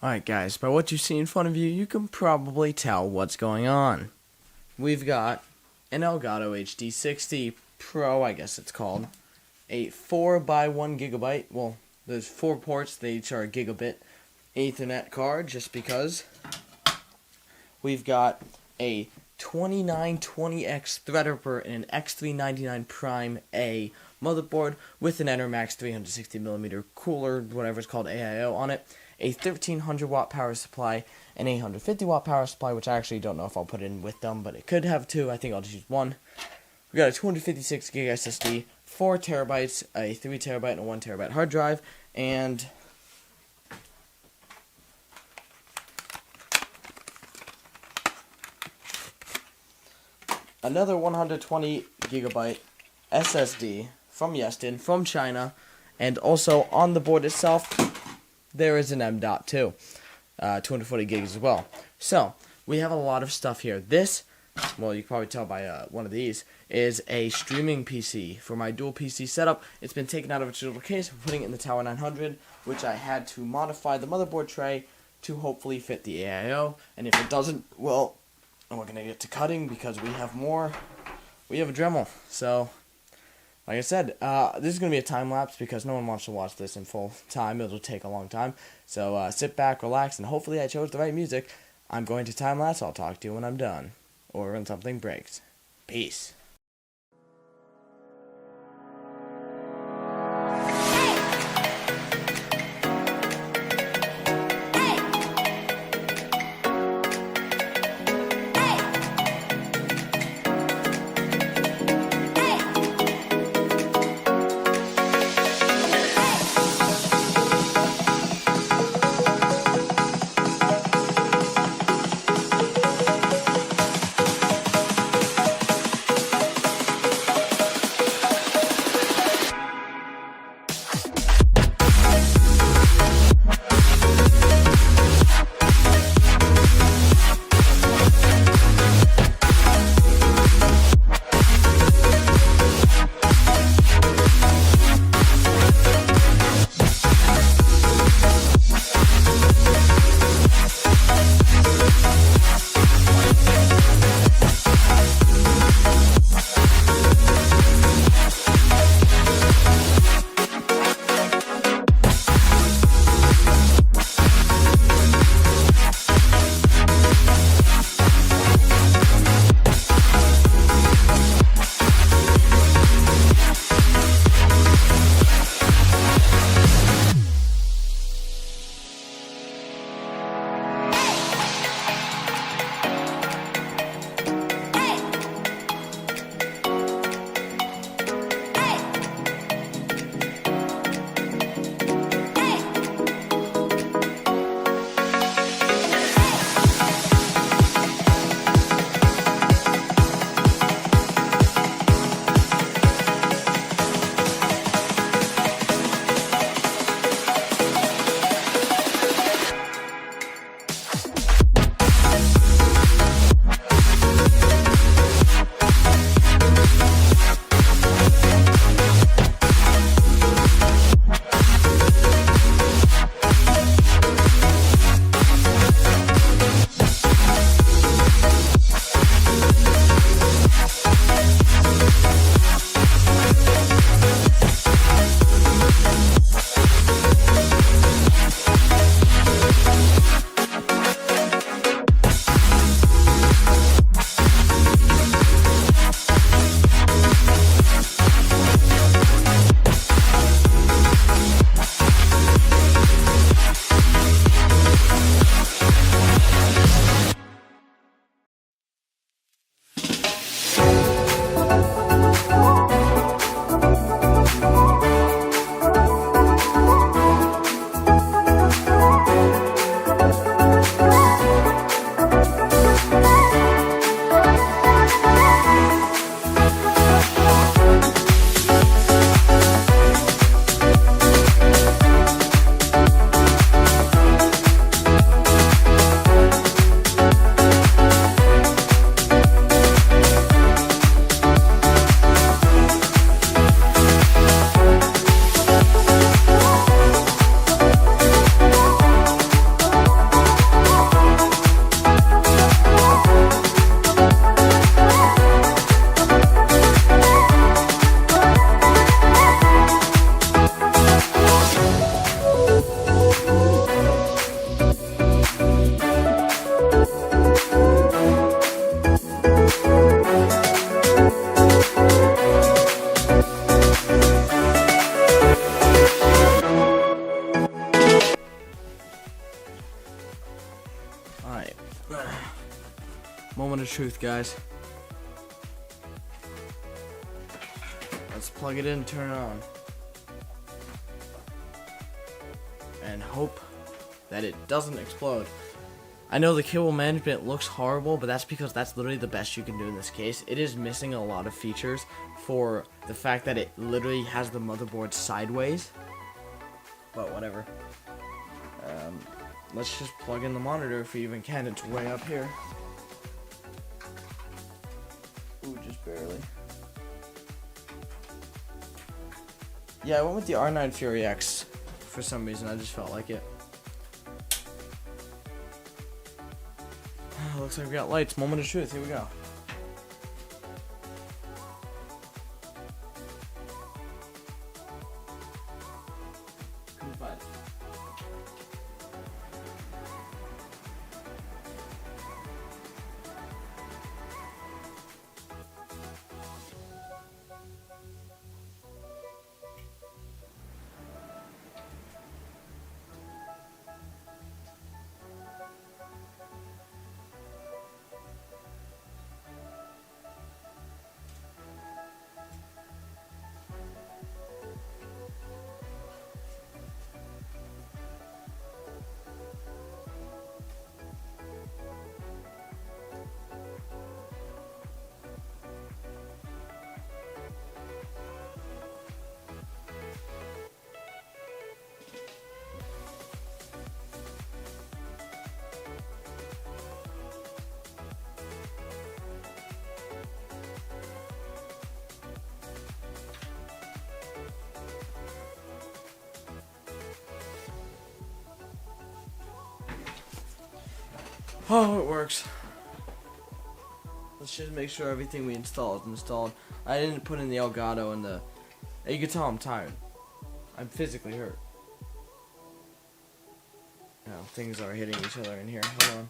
Alright guys, by what you see in front of you, you can probably tell what's going on. We've got an Elgato HD60 Pro, I guess it's called. A 4x1 gigabyte, well, there's 4 ports, they each are a gigabit Ethernet card, just because. We've got a 2920X Threadripper and an X399 Prime A motherboard with an Enermax 360mm cooler, whatever it's called, AIO on it. A 1300 watt power supply, an 850 watt power supply, which I actually don't know if I'll put in with them, but it could have two. I think I'll just use one. We got a 256 gig SSD, 4 terabytes, a 3 terabyte, and a 1 terabyte hard drive, and another 120 gigabyte SSD from Yeston, from China, and also on the board itself, there is an M.2, 240 gigs as well. So, we have a lot of stuff here. This, well, you can probably tell by one of these, is a streaming PC for my dual PC setup. It's been taken out of its little case. We're putting it in the Tower 900, which I had to modify the motherboard tray to hopefully fit the AIO. And if it doesn't, well, we're going to get to cutting because we have more. We have a Dremel. So, like I said, this is going to be a time lapse because no one wants to watch this in full time. It'll take a long time. So sit back, relax, and hopefully I chose the right music. I'm going to time lapse. I'll talk to you when I'm done. Or when something breaks. Peace. Moment of truth, guys. Let's plug it in, turn it on. And hope that it doesn't explode. I know the cable management looks horrible, but that's because that's literally the best you can do in this case. It is missing a lot of features for the fact that it literally has the motherboard sideways. But whatever. Let's just plug in the monitor if we even can. It's way up here. Ooh, just barely. Yeah, I went with the R9 Fury X for some reason. I just felt like it. Looks like we got lights. Moment of truth. Here we go. Oh, it works. Let's just make sure everything we install is installed. I didn't put in the Elgato and the... You can tell I'm tired. I'm physically hurt. Now, things are hitting each other in here. Hold on.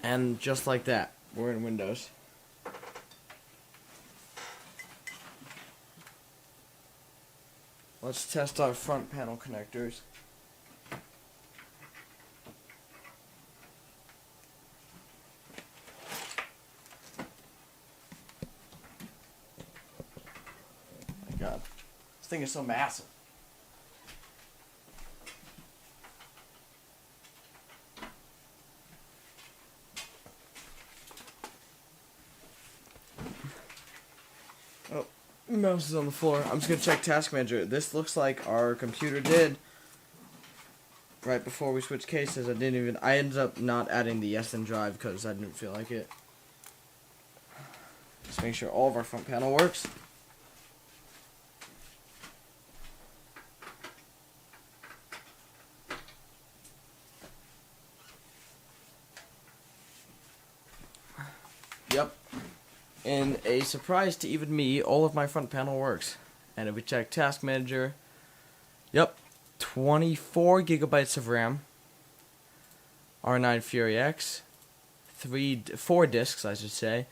And just like that, we're in Windows. Let's test our front panel connectors. My God, this thing is so massive. Oh. Mouse is on the floor. I'm just gonna check Task Manager. This looks like our computer did right before we switched cases. I ended up not adding the SN drive because I didn't feel like it. Just make sure all of our front panel works. Yep. And a surprise to even me, all of my front panel works. And if we check Task Manager, yep, 24 gigabytes of RAM, R9 Fury X, 4 disks, I should say.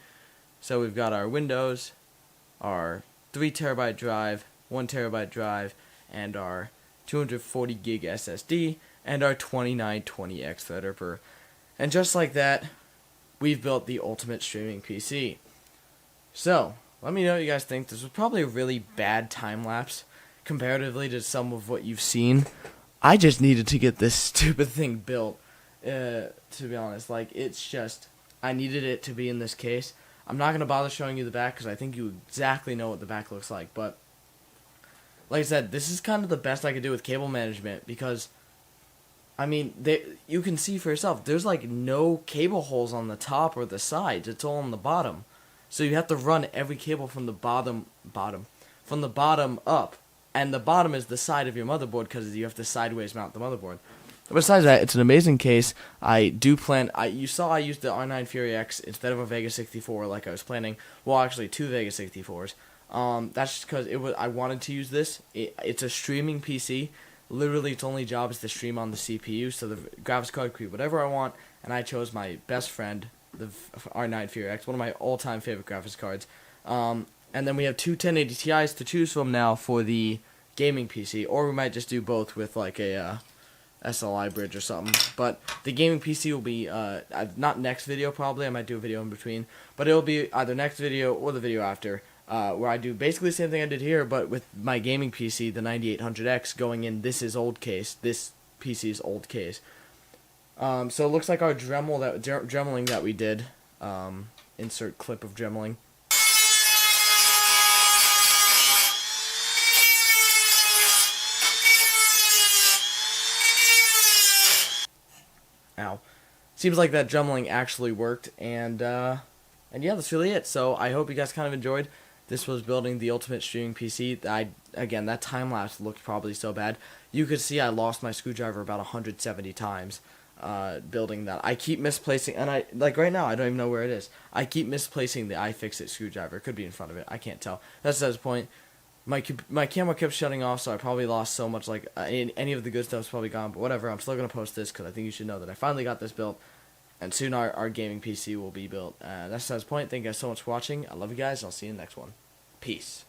So we've got our Windows, our 3 terabyte drive, 1 terabyte drive, and our 240 gig SSD, and our 2920X Threadripper. And just like that, we've built the ultimate streaming PC. So, let me know what you guys think. This was probably a really bad time lapse comparatively to some of what you've seen. I just needed to get this stupid thing built, to be honest. Like, it's just, I needed it to be in this case. I'm not going to bother showing you the back because I think you exactly know what the back looks like. But, like I said, this is kind of the best I could do with cable management because, I mean, you can see for yourself, there's like no cable holes on the top or the sides. It's all on the bottom. So you have to run every cable from the bottom up, and the bottom is the side of your motherboard because you have to sideways mount the motherboard. Besides that, it's an amazing case. You saw I used the R9 Fury X instead of a Vega 64 like I was planning. Well, actually 2 Vega 64s. That's just because I wanted to use this. It's a streaming PC. Literally, its only job is to stream on the CPU, so the graphics card can create whatever I want, and I chose my best friend, the R9 Fury X, one of my all-time favorite graphics cards. And And then we have two 1080 Ti's to choose from now for the gaming PC, or we might just do both with like a SLI bridge or something. But the gaming PC will be not next video probably. I might do a video in between, but it'll be either next video or the video after, where I do basically the same thing I did here, but with my gaming PC, the 9800X, going in this PC's old case. So it looks like our dremeling that we did. Insert clip of dremeling. Ow. Seems like that dremeling actually worked, and yeah, that's really it. So I hope you guys kind of enjoyed. This was building the ultimate streaming PC. Again, that time lapse looked probably so bad. You could see I lost my screwdriver about 170 times building that. I keep misplacing, and right now I don't even know where it is. I keep misplacing the iFixit screwdriver. It could be in front of it. I can't tell. That's the point. My camera kept shutting off, so I probably lost so much, like, any of the good stuff's probably gone, but whatever, I'm still going to post this, because I think you should know that I finally got this built, and soon our gaming PC will be built. That's the point. Thank you guys so much for watching. I love you guys, and I'll see you in the next one. Peace.